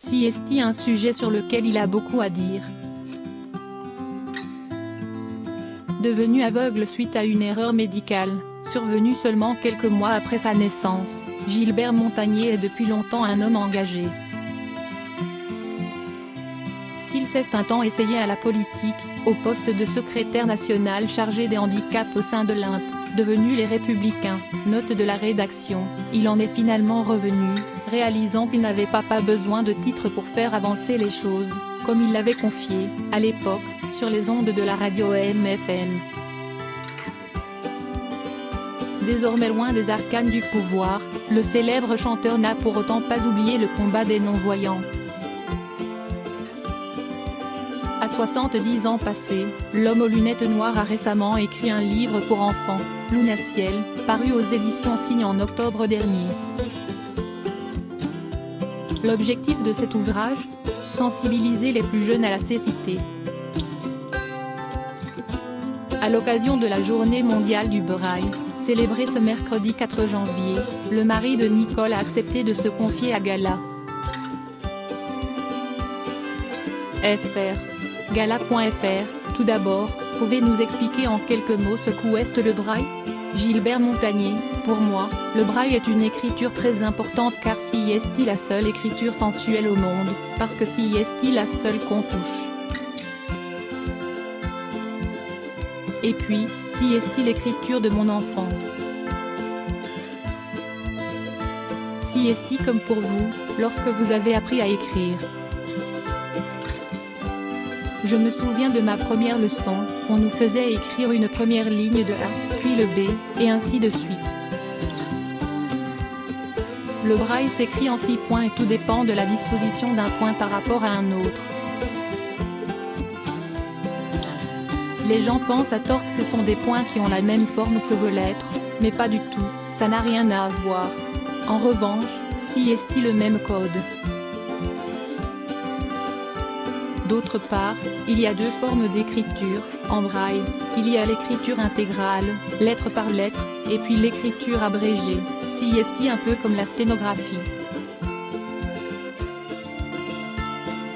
Siesti, un sujet sur lequel il a beaucoup à dire. Devenu aveugle suite à une erreur médicale, survenue seulement quelques mois après sa naissance, Gilbert Montagné est depuis longtemps un homme engagé. S'il s'est un temps essayé à la politique, au poste de secrétaire national chargé des handicaps au sein de l'IMP, devenu Les Républicains, note de la rédaction, il en est finalement revenu, réalisant qu'il n'avait pas besoin de titre pour faire avancer les choses, comme il l'avait confié, à l'époque, sur les ondes de la radio AM/FM. Désormais loin des arcanes du pouvoir, le célèbre chanteur n'a pour autant pas oublié le combat des non-voyants. À 70 ans passés, l'homme aux lunettes noires a récemment écrit un livre pour enfants, Lunaciel, paru aux éditions Signe en octobre dernier. L'objectif de cet ouvrage ? Sensibiliser les plus jeunes à la cécité. À l'occasion de la Journée mondiale du braille, célébrée ce mercredi 4 janvier, le mari de Nicole a accepté de se confier à Gala. Gala.fr, tout d'abord, pouvez nous expliquer en quelques mots ce qu'est le braille ? Gilbert Montagné, pour moi, le braille est une écriture très importante car si est la seule écriture sensuelle au monde, parce que si est la seule qu'on touche. Et puis, si est l'écriture de mon enfance. Si est comme pour vous, lorsque vous avez appris à écrire. Je me souviens de ma première leçon, on nous faisait écrire une première ligne de A, puis le B, et ainsi de suite. Le braille s'écrit en 6 points et tout dépend de la disposition d'un point par rapport à un autre. Les gens pensent à tort que ce sont des points qui ont la même forme que vos lettres, mais pas du tout, ça n'a rien à voir. En revanche, si est le même code. D'autre part, il y a deux formes d'écriture, en braille, il y a l'écriture intégrale, lettre par lettre, et puis l'écriture abrégée, si est un peu comme la sténographie.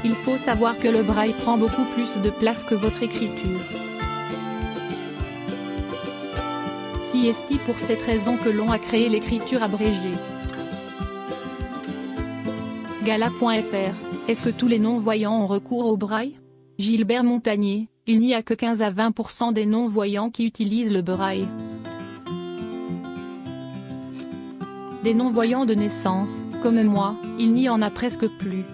Il faut savoir que le braille prend beaucoup plus de place que votre écriture. Si est pour cette raison que l'on a créé l'écriture abrégée. Gala.fr. Est-ce que tous les non-voyants ont recours au braille ? Gilbert Montagné, il n'y a que 15 à 20% des non-voyants qui utilisent le braille. Des non-voyants de naissance, comme moi, il n'y en a presque plus.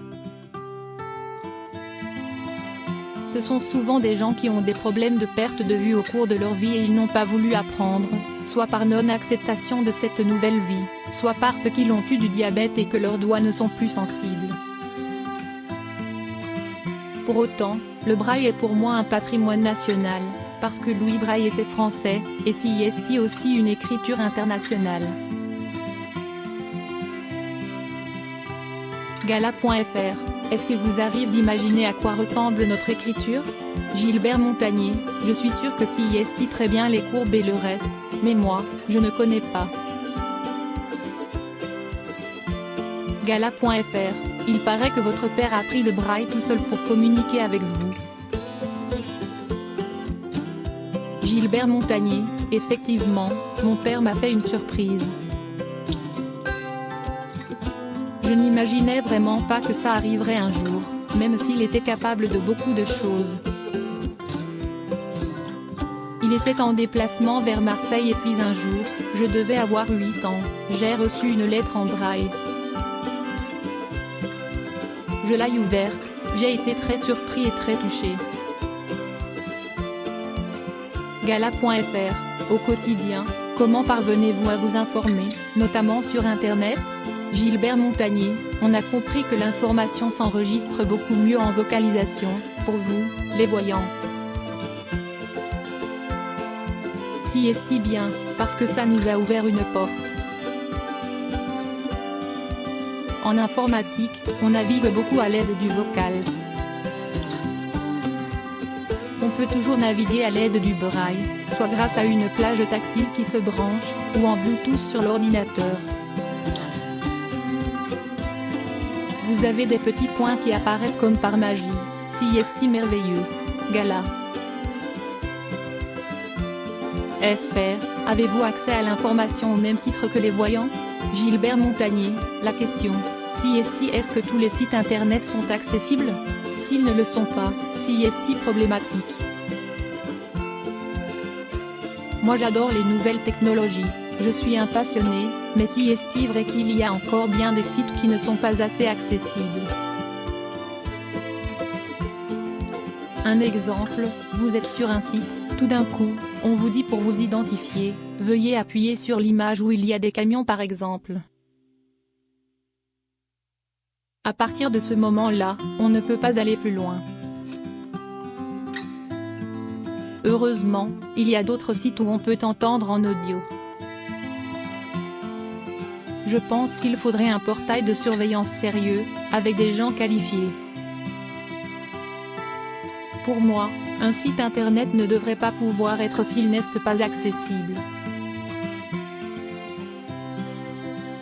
Ce sont souvent des gens qui ont des problèmes de perte de vue au cours de leur vie et ils n'ont pas voulu apprendre, soit par non-acceptation de cette nouvelle vie, soit parce qu'ils ont eu du diabète et que leurs doigts ne sont plus sensibles. Pour autant, le braille est pour moi un patrimoine national, parce que Louis Braille était français, et si est aussi une écriture internationale. Gala.fr. Est-ce qu'il vous arrive d'imaginer à quoi ressemble notre écriture ? Gilbert Montagné, je suis sûr que si est très bien les courbes et le reste, mais moi, je ne connais pas. Gala.fr. Il paraît que votre père a appris le braille tout seul pour communiquer avec vous. Gilbert Montagné, effectivement, mon père m'a fait une surprise. Je n'imaginais vraiment pas que ça arriverait un jour, même s'il était capable de beaucoup de choses. Il était en déplacement vers Marseille et puis un jour, je devais avoir 8 ans, j'ai reçu une lettre en braille. Je l'ai ouverte, j'ai été très surpris et très touché. Gala.fr. Au quotidien, comment parvenez-vous à vous informer, notamment sur Internet ? Gilbert Montagné, on a compris que l'information s'enregistre beaucoup mieux en vocalisation, pour vous, les voyants. Si est bien, parce que ça nous a ouvert une porte. En informatique, on navigue beaucoup à l'aide du vocal. On peut toujours naviguer à l'aide du braille, soit grâce à une plage tactile qui se branche, ou en Bluetooth sur l'ordinateur. Vous avez des petits points qui apparaissent comme par magie. CIST merveilleux. Gala. FR, avez-vous accès à l'information au même titre que les voyants? Gilbert Montagnier, la question. CIST, est-ce que tous les sites internet sont accessibles? S'ils ne le sont pas, CIST problématique. Moi j'adore les nouvelles technologies, je suis un passionné, mais CIST vrai qu'il y a encore bien des sites qui ne sont pas assez accessibles. Un exemple, vous êtes sur un site, tout d'un coup, on vous dit pour vous identifier, veuillez appuyer sur l'image où il y a des camions par exemple. À partir de ce moment-là, on ne peut pas aller plus loin. Heureusement, il y a d'autres sites où on peut entendre en audio. Je pense qu'il faudrait un portail de surveillance sérieux, avec des gens qualifiés. Pour moi, un site internet ne devrait pas pouvoir être s'il n'est pas accessible.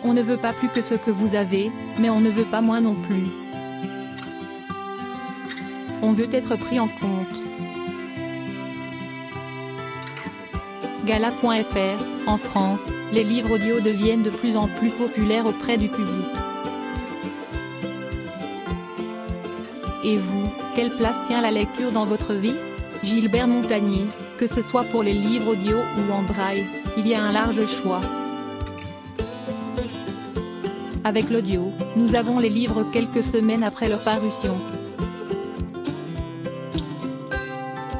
On ne veut pas plus que ce que vous avez, mais on ne veut pas moins non plus. On veut être pris en compte. Gala.fr, en France, les livres audio deviennent de plus en plus populaires auprès du public. Et vous, quelle place tient la lecture dans votre vie? Gilbert Montagnier, que ce soit pour les livres audio ou en braille, il y a un large choix. Avec l'audio, nous avons les livres quelques semaines après leur parution.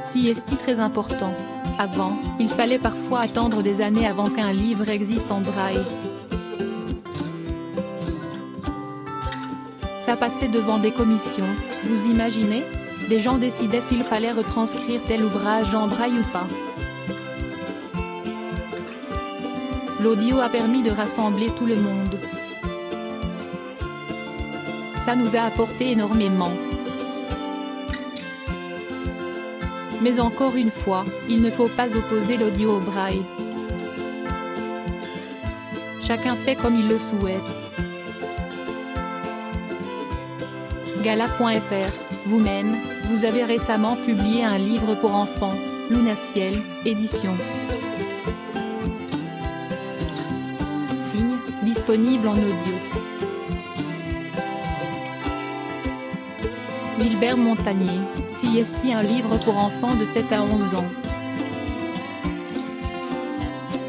CIST très important. Avant, il fallait parfois attendre des années avant qu'un livre existe en braille. Ça passait devant des commissions, vous imaginez? Des gens décidaient s'il fallait retranscrire tel ouvrage en braille ou pas. L'audio a permis de rassembler tout le monde. Ça nous a apporté énormément. Mais encore une fois, il ne faut pas opposer l'audio au braille. Chacun fait comme il le souhaite. Gala.fr, vous-même, vous avez récemment publié un livre pour enfants, Lunaciel, édition. Signe, disponible en audio. Gilbert Montagnier, CIST, un livre pour enfants de 7 à 11 ans.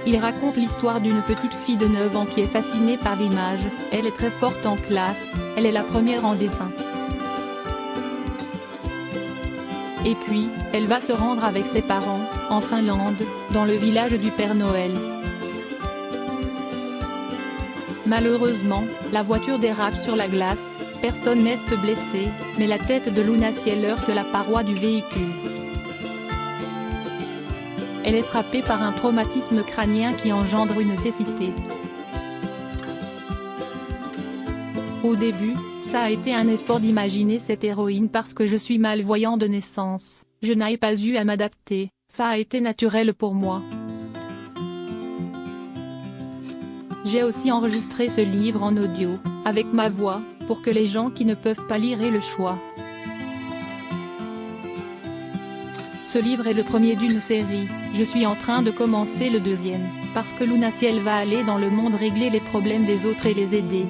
Il raconte l'histoire d'une petite fille de 9 ans qui est fascinée par l'image, elle est très forte en classe, elle est la première en dessin. Et puis, elle va se rendre avec ses parents, en Finlande, dans le village du Père Noël. Malheureusement, la voiture dérape sur la glace, personne n'est blessé, mais la tête de Lunaciel heurte la paroi du véhicule. Elle est frappée par un traumatisme crânien qui engendre une cécité. Au début, ça a été un effort d'imaginer cette héroïne parce que je suis malvoyant de naissance, je n'ai pas eu à m'adapter, ça a été naturel pour moi. J'ai aussi enregistré ce livre en audio, avec ma voix, pour que les gens qui ne peuvent pas lire aient le choix. Ce livre est le premier d'une série, je suis en train de commencer le deuxième, parce que Lunaciel va aller dans le monde régler les problèmes des autres et les aider.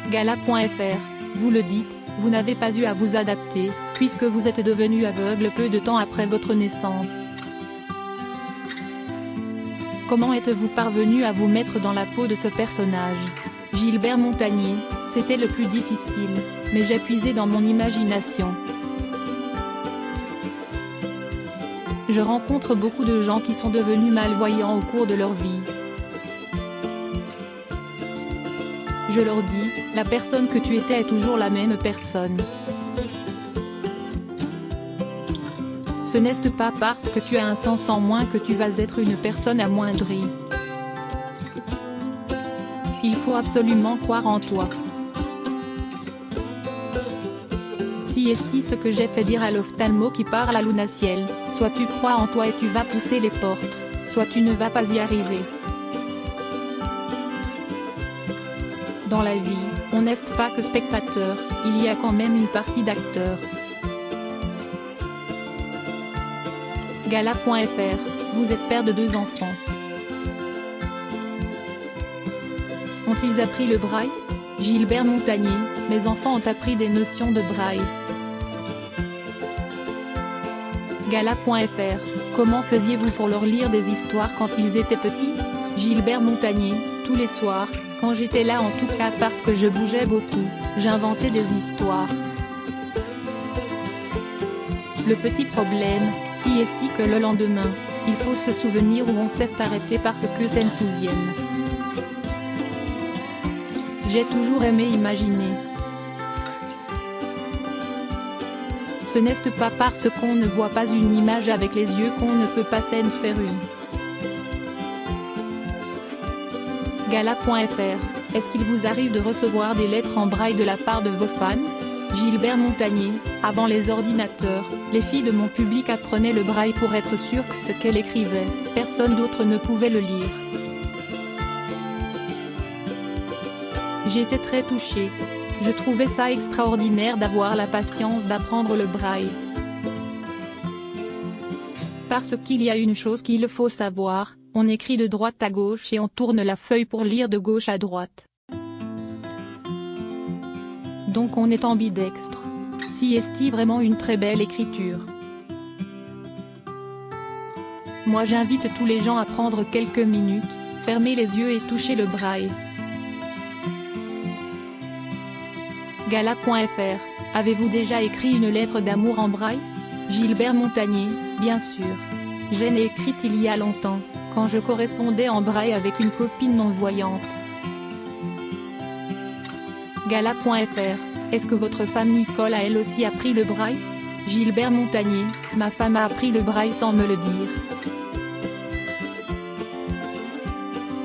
Gala.fr, vous le dites, vous n'avez pas eu à vous adapter, puisque vous êtes devenu aveugle peu de temps après votre naissance. Comment êtes-vous parvenu à vous mettre dans la peau de ce personnage? Gilbert Montagnier, c'était le plus difficile, mais j'ai puisé dans mon imagination. Je rencontre beaucoup de gens qui sont devenus malvoyants au cours de leur vie. Je leur dis, la personne que tu étais est toujours la même personne. Ce n'est pas parce que tu as un sens en moins que tu vas être une personne amoindrie. Il faut absolument croire en toi. CIST, ce que j'ai fait dire à l'ophtalmo qui parle à Lunaciel, soit tu crois en toi et tu vas pousser les portes, soit tu ne vas pas y arriver. Dans la vie, on n'est pas que spectateur, il y a quand même une partie d'acteur. Gala.fr, vous êtes père de 2 enfants. Ont-ils appris le braille? Gilbert Montagné, mes enfants ont appris des notions de braille. Gala.fr, comment faisiez-vous pour leur lire des histoires quand ils étaient petits? Gilbert Montagné, tous les soirs, quand j'étais là en tout cas parce que je bougeais beaucoup, j'inventais des histoires. Le petit problème, si est que le lendemain, il faut se souvenir où on s'est arrêté parce que ça ne souvienne. J'ai toujours aimé imaginer. Ce n'est pas parce qu'on ne voit pas une image avec les yeux qu'on ne peut pas s'en faire une. Gala.fr, est-ce qu'il vous arrive de recevoir des lettres en braille de la part de vos fans? Gilbert Montagné, avant les ordinateurs, les filles de mon public apprenaient le braille pour être sûres que ce qu'elles écrivaient, personne d'autre ne pouvait le lire. J'étais très touchée. Je trouvais ça extraordinaire d'avoir la patience d'apprendre le braille. Parce qu'il y a une chose qu'il faut savoir, on écrit de droite à gauche et on tourne la feuille pour lire de gauche à droite. Donc on est ambidextre. Si est vraiment une très belle écriture. Moi j'invite tous les gens à prendre quelques minutes, fermer les yeux et toucher le braille. Gala.fr, avez-vous déjà écrit une lettre d'amour en braille? Gilbert Montagné, bien sûr. Je l'ai écrite il y a longtemps, quand je correspondais en braille avec une copine non-voyante. Gala.fr, est-ce que votre femme Nicole a elle aussi appris le braille? Gilbert Montagné, ma femme a appris le braille sans me le dire.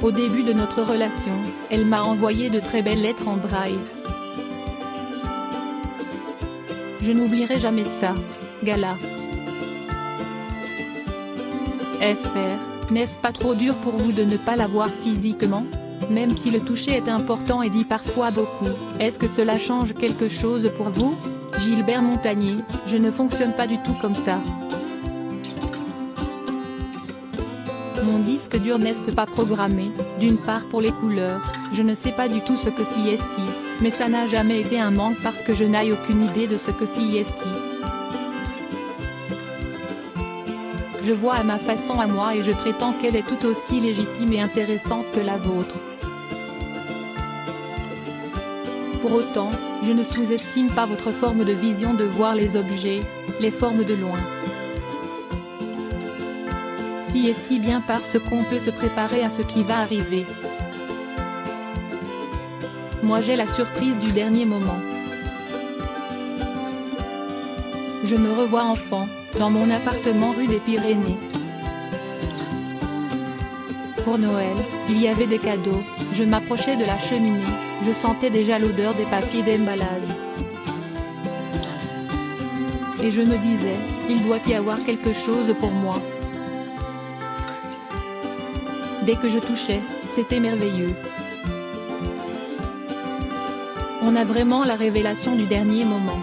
Au début de notre relation, elle m'a envoyé de très belles lettres en braille. Je n'oublierai jamais ça. Gala. FR, n'est-ce pas trop dur pour vous de ne pas l'avoir physiquement? Même si le toucher est important et dit parfois beaucoup, est-ce que cela change quelque chose pour vous? Gilbert Montagné, je ne fonctionne pas du tout comme ça. Mon disque dur n'est pas programmé, d'une part pour les couleurs, je ne sais pas du tout ce que c'est, mais ça n'a jamais été un manque parce que je n'ai aucune idée de ce que c'est. Je vois à ma façon à moi et je prétends qu'elle est tout aussi légitime et intéressante que la vôtre. Pour autant, je ne sous-estime pas votre forme de vision de voir les objets, les formes de loin. Si est bien parce qu'on peut se préparer à ce qui va arriver. Moi j'ai la surprise du dernier moment. Je me revois enfant, dans mon appartement rue des Pyrénées. Pour Noël, il y avait des cadeaux, je m'approchais de la cheminée, je sentais déjà l'odeur des papiers d'emballage. Et je me disais, il doit y avoir quelque chose pour moi. Dès que je touchais, c'était merveilleux. On a vraiment la révélation du dernier moment.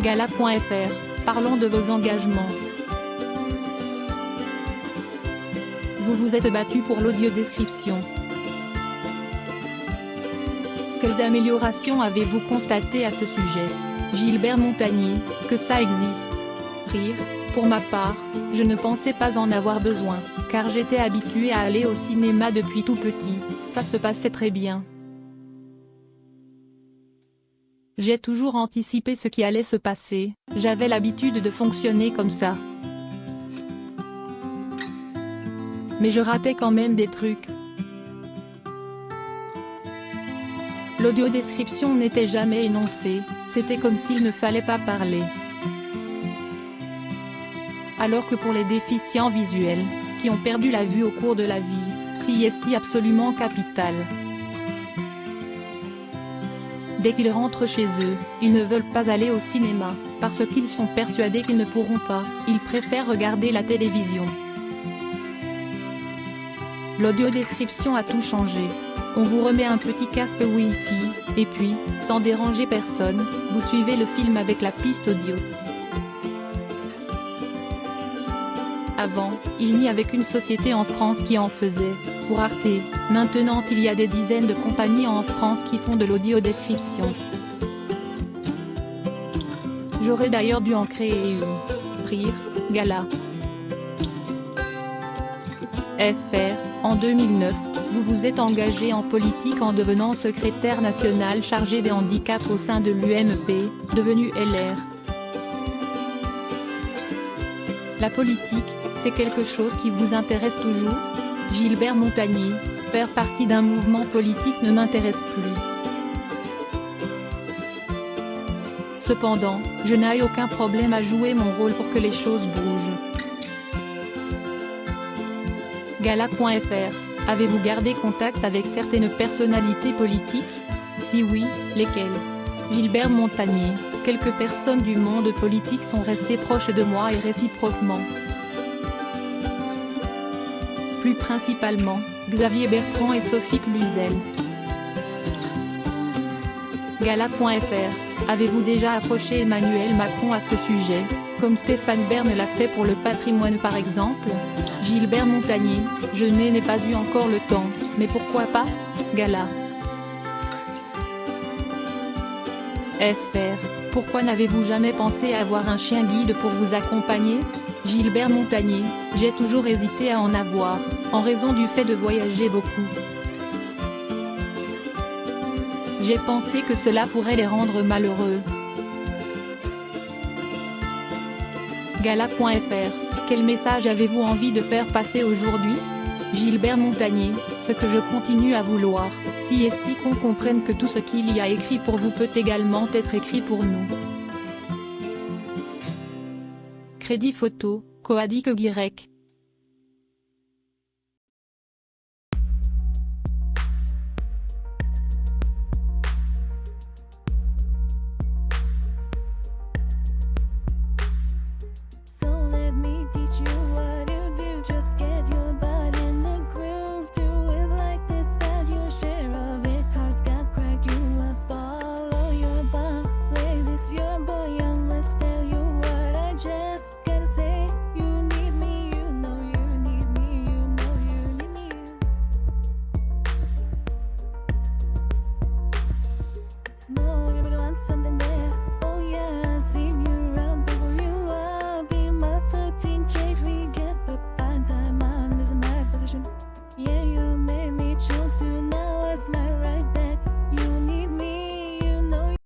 Gala.fr, parlons de vos engagements. Vous vous êtes battu pour l'audiodescription. Quelles améliorations avez-vous constatées à ce sujet? Gilbert Montagné, que ça existe. Rire. Pour ma part, je ne pensais pas en avoir besoin, car j'étais habitué à aller au cinéma depuis tout petit, ça se passait très bien. J'ai toujours anticipé ce qui allait se passer, j'avais l'habitude de fonctionner comme ça. Mais je ratais quand même des trucs. L'audiodescription n'était jamais énoncée, c'était comme s'il ne fallait pas parler. Alors que pour les déficients visuels, qui ont perdu la vue au cours de la vie, c'est absolument capital. Dès qu'ils rentrent chez eux, ils ne veulent pas aller au cinéma, parce qu'ils sont persuadés qu'ils ne pourront pas, ils préfèrent regarder la télévision. L'audiodescription a tout changé, On vous remet un petit casque Wi-Fi, et puis, sans déranger personne, vous suivez le film avec la piste audio. Avant, il n'y avait qu'une société en France qui en faisait, pour Arte. Maintenant il y a des dizaines de compagnies en France qui font de l'audio-description. J'aurais d'ailleurs dû en créer une. Rire, Gala. FR, en 2009, vous vous êtes engagé en politique en devenant secrétaire national chargé des handicaps au sein de l'UMP, devenu LR. La politique, c'est quelque chose qui vous intéresse toujours? Gilbert Montagné, faire partie d'un mouvement politique ne m'intéresse plus. Cependant, je n'ai aucun problème à jouer mon rôle pour que les choses bougent. Gala.fr, avez-vous gardé contact avec certaines personnalités politiques? Si oui, lesquelles? Gilbert Montagné, quelques personnes du monde politique sont restées proches de moi et réciproquement. Plus principalement, Xavier Bertrand et Sophie Cluzel. Gala.fr, avez-vous déjà approché Emmanuel Macron à ce sujet, comme Stéphane Bern l'a fait pour le patrimoine par exemple? Gilbert Montagné, je n'ai pas eu encore le temps, mais pourquoi pas? Gala. FR, pourquoi n'avez-vous jamais pensé à avoir un chien guide pour vous accompagner? Gilbert Montagné, j'ai toujours hésité à en avoir, en raison du fait de voyager beaucoup. J'ai pensé que cela pourrait les rendre malheureux. Gala.fr, quel message avez-vous envie de faire passer aujourd'hui? Gilbert Montagné, ce que je continue à vouloir, si est qu'on comprenne que tout ce qu'il y a écrit pour vous peut également être écrit pour nous. Crédit photo, Coadic Guirec. Yeah, you made me choose you, now it's my